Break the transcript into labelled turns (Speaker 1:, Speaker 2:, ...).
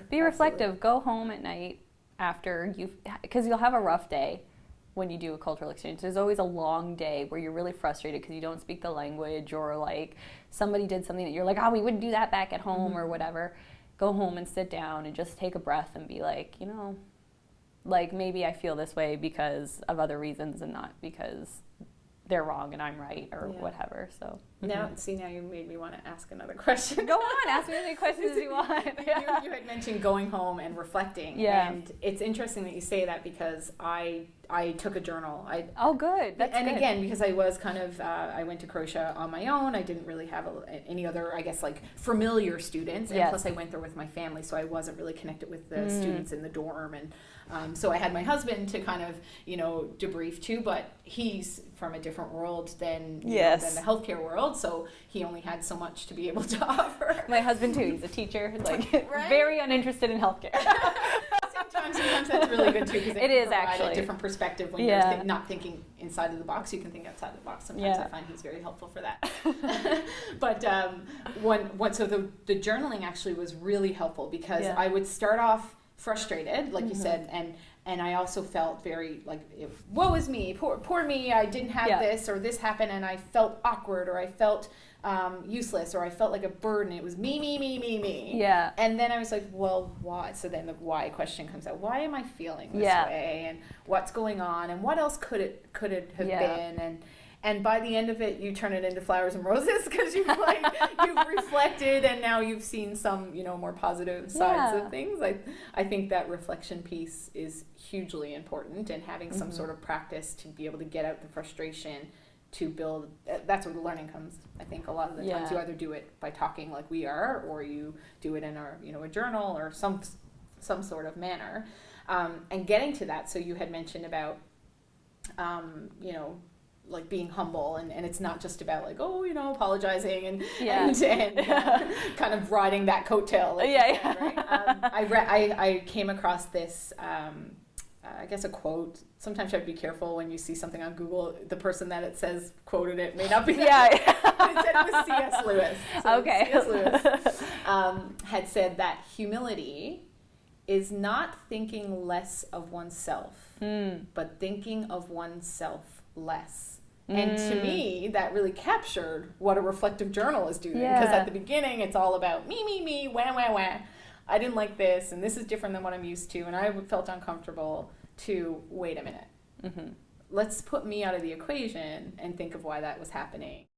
Speaker 1: Be reflective. Go home at night after because you'll have a rough day when you do a cultural exchange. There's always a long day where you're really frustrated because you don't speak the language, or like somebody did something that you're like, oh, we wouldn't do that back at home or whatever. Go home and sit down and just take a breath and be like, like maybe I feel this way because of other reasons and not because they're wrong and I'm right or whatever. So
Speaker 2: now you made me want to ask another question.
Speaker 1: Go on, ask me as many questions as you want.
Speaker 2: You had mentioned going home and reflecting, and it's interesting that you say that because I took a journal.
Speaker 1: Oh, good. That's good.
Speaker 2: Again, because I was kind of I went to Croatia on my own. I didn't really have any other, I guess, like familiar students, and plus I went there with my family, so I wasn't really connected with the students in the dorm, and so I had my husband to kind of debrief to, but he's from a different world than than the healthcare world, so he only had so much to be able to offer.
Speaker 1: My husband too. He's a teacher, like very uninterested in healthcare.
Speaker 2: Sometimes that's really good too, because it
Speaker 1: is
Speaker 2: provide
Speaker 1: actually
Speaker 2: a different perspective when you're not thinking inside of the box. You can think outside the box. Sometimes I find he's very helpful for that. But so the journaling actually was really helpful because I would start off frustrated, like you said, and I also felt very like, woe is me, poor me, I didn't have this, or this happened, and I felt awkward, or I felt useless, or I felt like a burden. It was me.
Speaker 1: Yeah. And
Speaker 2: then I was like, well, why? So then the why question comes out. Why am I feeling this way? And what's going on? And what else could it have been? And by the end of it, you turn it into flowers and roses because you've reflected, and now you've seen some more positive sides of things. I think that reflection piece is hugely important, and having some sort of practice to be able to get out the frustration to build. That's where the learning comes. I think a lot of the times you either do it by talking like we are, or you do it in a journal or some sort of manner, and getting to that. So you had mentioned about like being humble, and it's not just about like, apologizing and kind of riding that coattail. Right? I came across this, I guess a quote. Sometimes you have to be careful when you see something on Google. The person that it says quoted it may not be. It said it was C.S. Lewis. So C.S. Lewis had said that humility is not thinking less of oneself, but thinking of oneself less. And to me, that really captured what a reflective journal is doing. Because at the beginning, it's all about me, wah, wah, wah. I didn't like this, and this is different than what I'm used to, and I felt uncomfortable, to wait a minute. Let's put me out of the equation and think of why that was happening.